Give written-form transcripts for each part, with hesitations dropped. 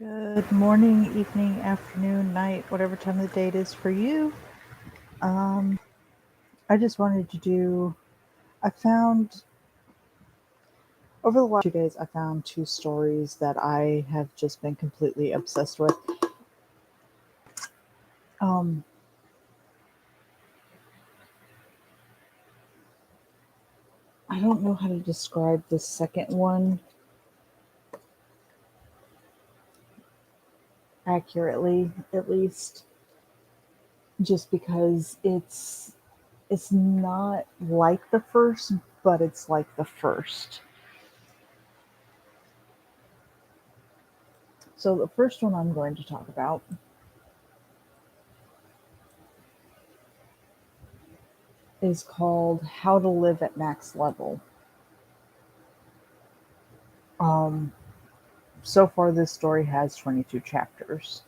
Good morning, evening, afternoon, night, whatever time of the day it is for you. Um, I just wanted to do, I found, over the last 2 days, I found two stories that I have just been completely obsessed with. Um, I don't know how to describe the second one accurately, at least, just because it's not like the first, but it's like the first. So the first one I'm going to talk about is called How to Live at Max Level. Um, so far, this story has 22 chapters,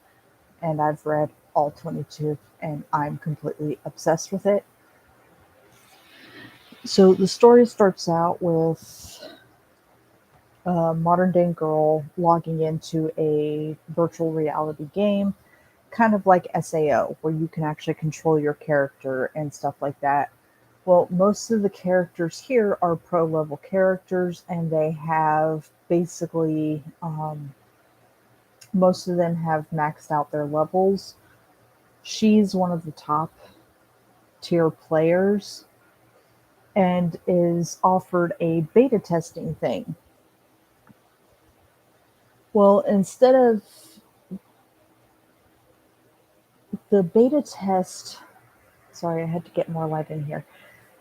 and I've read all 22, and I'm completely obsessed with it. So, the story starts out with a modern day girl logging into a virtual reality game, kind of like SAO, where you can actually control your character and stuff like that. Well, most of the characters here are pro level characters, and they have basically most of them have maxed out their levels. She's one of the top tier players and is offered a beta testing thing. Well, instead of the beta test, sorry, I had to get more light in here.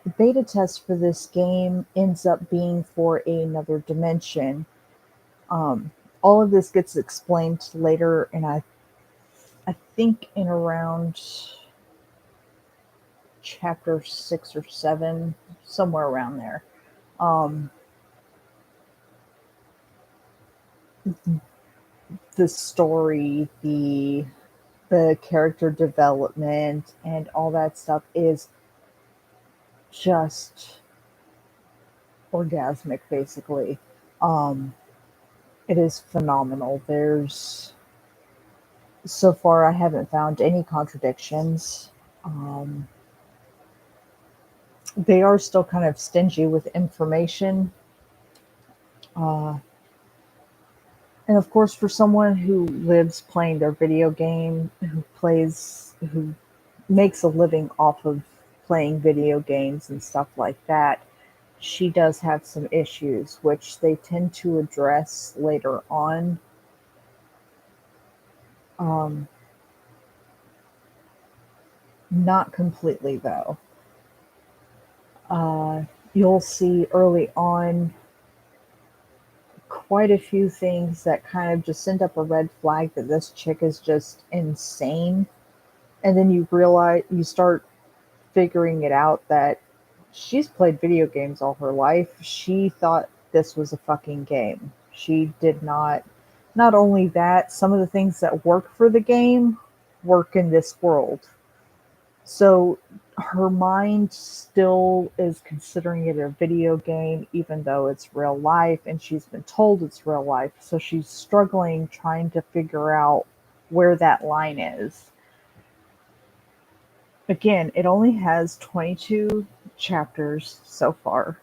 The beta test for this game ends up being for another dimension. Um, all of this gets explained later, and I think in around chapter 6 or 7, somewhere around there. Um, the story, the character development, and all that stuff is just orgasmic, basically. Um, it is phenomenal. There's so far I haven't found any contradictions. Um, they are still kind of stingy with information. Uh, and of course, for someone who lives playing their video game, who makes a living off of playing video games and stuff like that, she does have some issues, which they tend to address later on. Um, Not completely, though. Uh, you'll see early on quite a few things that kind of just send up a red flag that this chick is just insane. And then you start figuring it out that she's played video games all her life. She thought this was a fucking game. She did not. Not only that, some of the things that work for the game work in this world. So her mind still is considering it a video game, even though it's real life, and she's been told it's real life. So she's struggling trying to figure out where that line is. Again, it only has 22 chapters so far,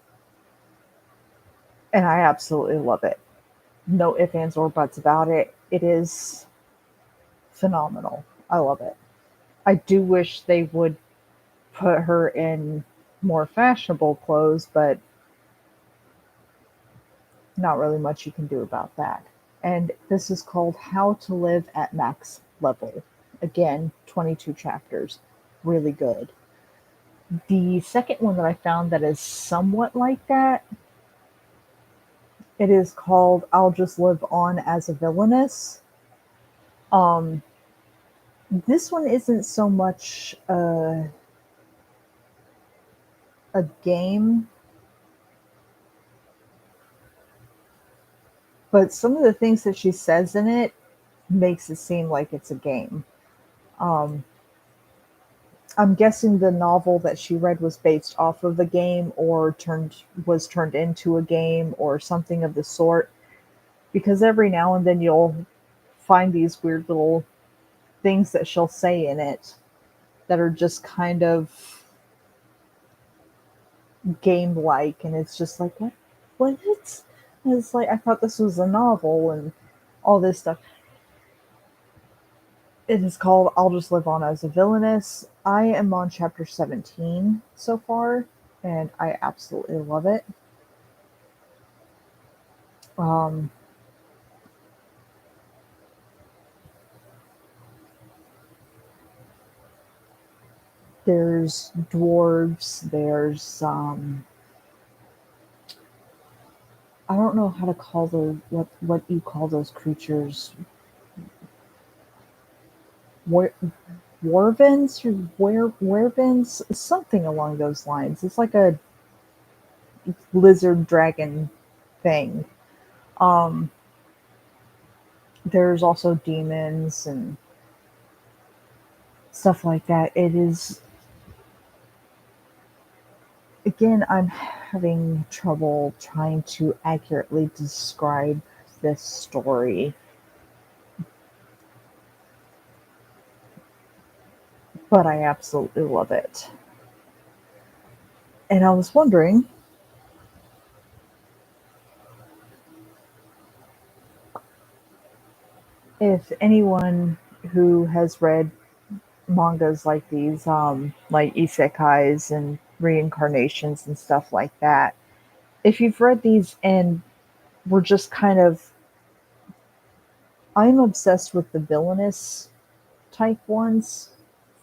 and I absolutely love it. No ifs, ands, or buts about it. It is phenomenal. I love it. I do wish they would put her in more fashionable clothes, but not really much you can do about that. And this is called How to Live at Max Level. Again, 22 chapters. Really good. The second one that I found that is somewhat like that, it is called I'll Just Live On as a Villainess. Um, this one isn't so much a game, but some of the things that she says in it makes it seem like it's a game. Um, I'm guessing the novel that she read was based off of a game or turned into a game or something of the sort, because every now and then you'll find these weird little things that she'll say in it that are just kind of game like, and it's just like, what it's like, I thought this was a novel and all this stuff. It is called I'll Just Live On as a Villainess. I am on chapter 17 so far, and I absolutely love it. um there's dwarves, there's I don't know how to call those, what you call those creatures. War, Warvens or werevens, something along those lines. It's like a lizard dragon thing. Um, there's also demons and stuff like that. It is, again, I'm having trouble trying to accurately describe this story, but I absolutely love it. And I was wondering if anyone who has read mangas like these, like isekais and reincarnations and stuff like that, if you've read these and were just kind of, I'm obsessed with the villainous type ones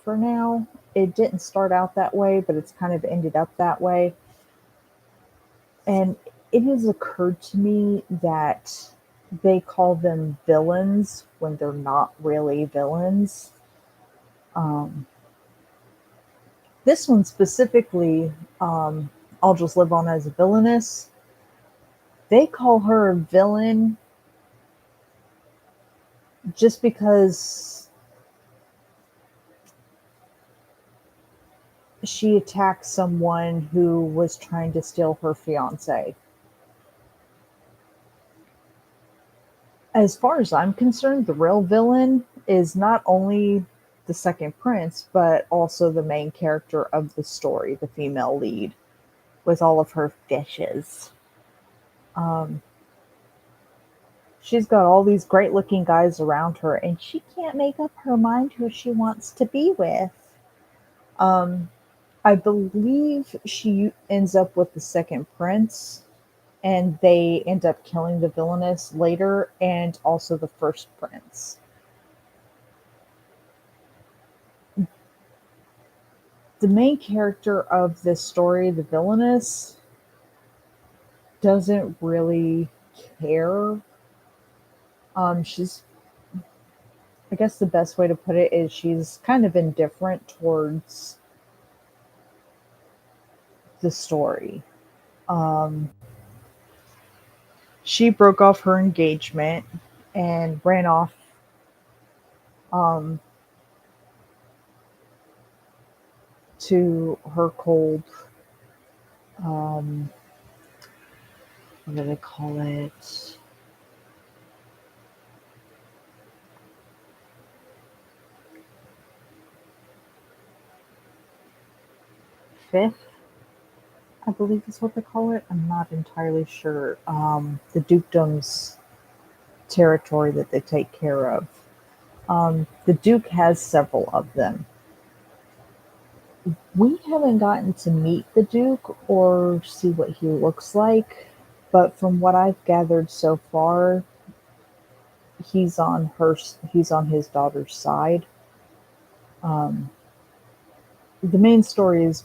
for now. It didn't start out that way, but it's kind of ended up that way. And it has occurred to me that they call them villains when they're not really villains. Um, this one specifically, I'll Just Live On as a Villainess. They call her a villain just because she attacked someone who was trying to steal her fiance. As far as I'm concerned, the real villain is not only the second prince, but also the main character of the story, the female lead, with all of her fishes. Um, she's got all these great looking guys around her, and she can't make up her mind who she wants to be with. Um, I believe she ends up with the second prince, and they end up killing the villainess later, and also the first prince. The main character of this story, the villainess, doesn't really care. She's, I guess the best way to put it is she's kind of indifferent towards the story. Um, she broke off her engagement and ran off, um, to her cold, um, what do they call it? Fifth, I believe is what they call it. I'm not entirely sure. The dukedom's territory that they take care of. The Duke has several of them. We haven't gotten to meet the Duke or see what he looks like, but from what I've gathered so far, he's on her. He's on his daughter's side. Um, the main story is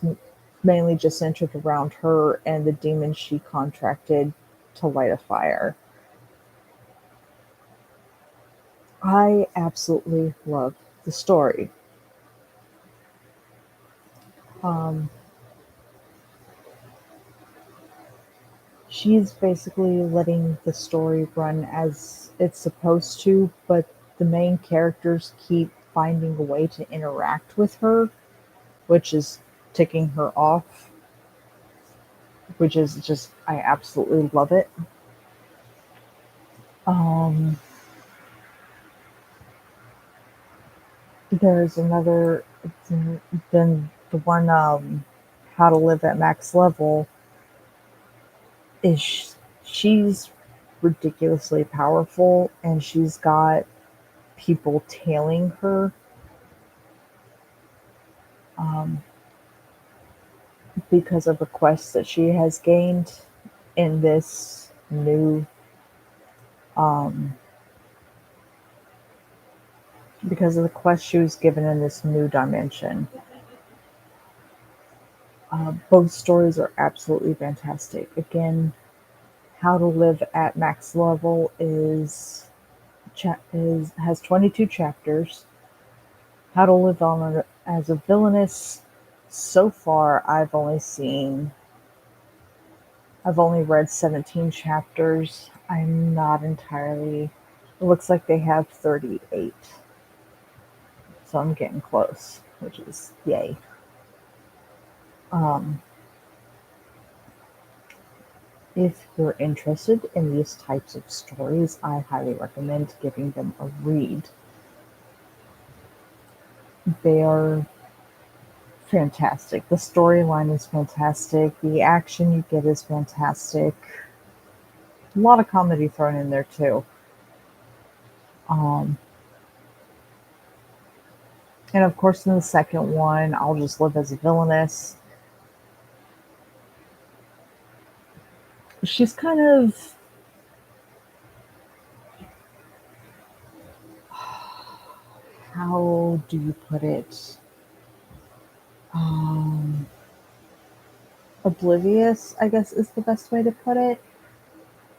mainly just centered around her and the demon she contracted to light a fire. I absolutely love the story. Um, she's basically letting the story run as it's supposed to, but the main characters keep finding a way to interact with her, which is ticking her off, which is just, I absolutely love it. Um, There's another, then the one, How to Live at Max Level, is she's ridiculously powerful and she's got people tailing her, um, because of a quest that she has gained in this new, um, because of the quest she was given in this new dimension. Both stories are absolutely fantastic. Again, How to Live at Max Level is has 22 chapters. How to Live as a Villainess. So far, I've only read 17 chapters. I'm not entirely. It looks like they have 38, so I'm getting close, which is yay. Um, if you're interested in these types of stories, I highly recommend giving them a read. They are fantastic. The storyline is fantastic. The action you get is fantastic. A lot of comedy thrown in there too. Um, and of course, in the second one, I'll Just Live as a Villainess. She's kind of, how do you put it? Um, Oblivious, I guess, is the best way to put it.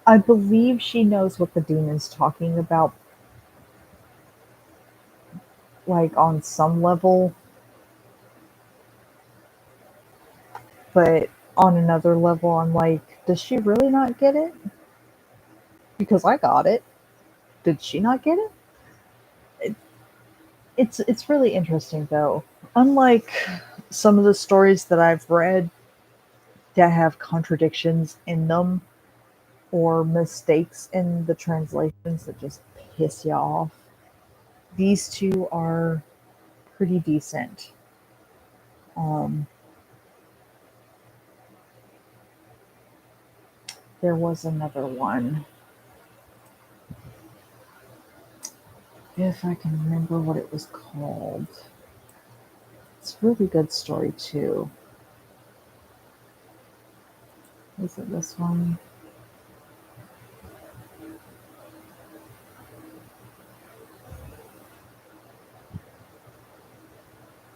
I believe she knows what the demon's talking about, like on some level, but on another level, I'm like, does she really not get it? Because I got it. Did she not get it? it it's really interesting though. Unlike some of the stories that I've read that have contradictions in them or mistakes in the translations that just piss you off, these two are pretty decent. Um, there was another one, if I can remember what it was called. It's a really good story too. Is it this one?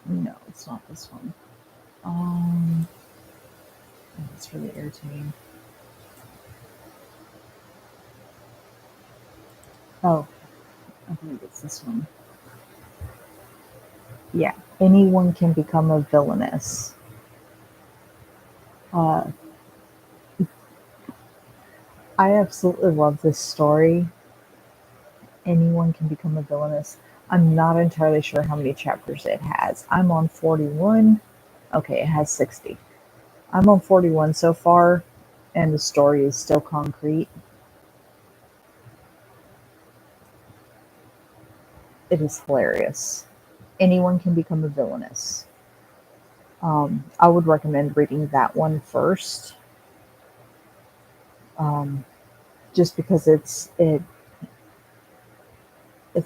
No, it's not this one. Um, it's really irritating. Oh, I believe it's this one. Yeah, anyone can become a villainess. Uh, I absolutely love this story. Anyone can become a villainess. I'm not entirely sure how many chapters it has. I'm on 41. Okay, it has 60. I'm on 41 so far, and the story is still concrete. It is hilarious. Anyone can become a villainess. I would recommend reading that one first, um, just because it's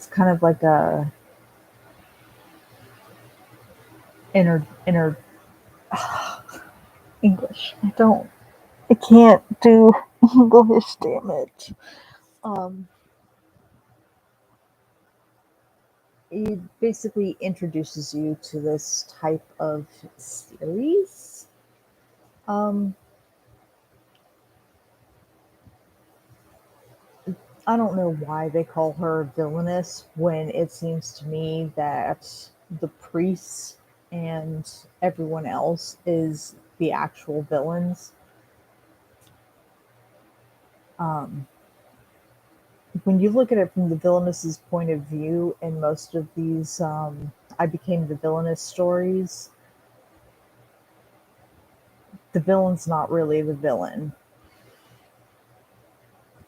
kind of like a inner English. I can't do English. Damn it. Um, it basically introduces you to this type of series. Um, I don't know why they call her villainous when it seems to me that the priests and everyone else is the actual villains. Um, when you look at it from the villainess's point of view in most of these I became the villainous stories, the villain's not really the villain.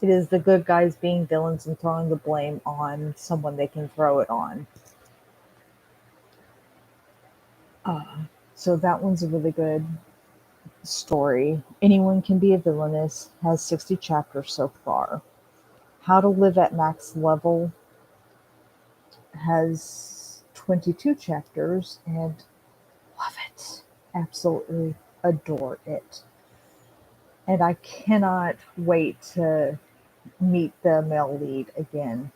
It is the good guys being villains and throwing the blame on someone they can throw it on. Uh, so that one's a really good story. Anyone Can Be a Villainess has 60 chapters so far. How to Live at Max Level has 22 chapters and love it. Absolutely adore it. And I cannot wait to meet the male lead again.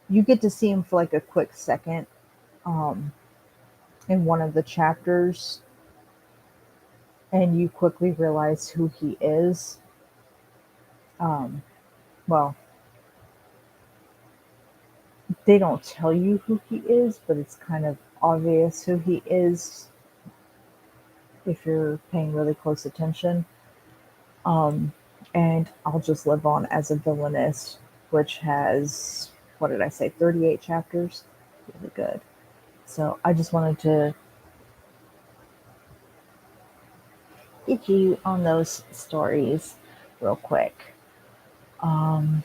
You get to see him for like a quick second um, in one of the chapters, and you quickly realize who he is. Um, well, they don't tell you who he is, but it's kind of obvious who he is if you're paying really close attention. Um, and I'll Just Live On as a Villainess, which has, what did I say, 38 chapters? Really good. So I just wanted to get you on those stories real quick. Um,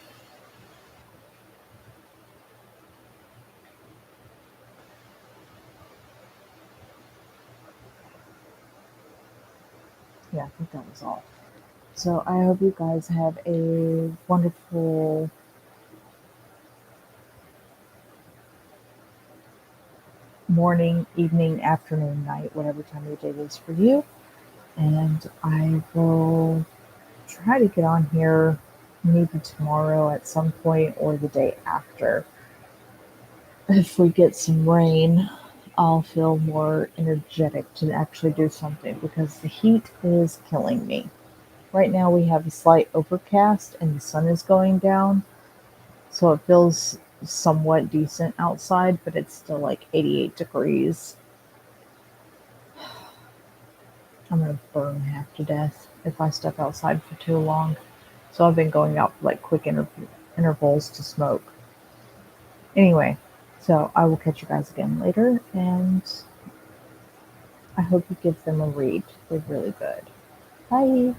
yeah, I think that was all. So I hope you guys have a wonderful morning, evening, afternoon, night, whatever time of the day it is for you. And I will try to get on here maybe tomorrow at some point or the day after. If we get some rain, I'll feel more energetic to actually do something because the heat is killing me. Right now we have a slight overcast and the sun is going down, so it feels somewhat decent outside, but it's still like 88 degrees. I'm gonna burn half to death if I step outside for too long. So I've been going out for like quick intervals to smoke. Anyway, so I will catch you guys again later, and I hope you give them a read. They're really good. Bye.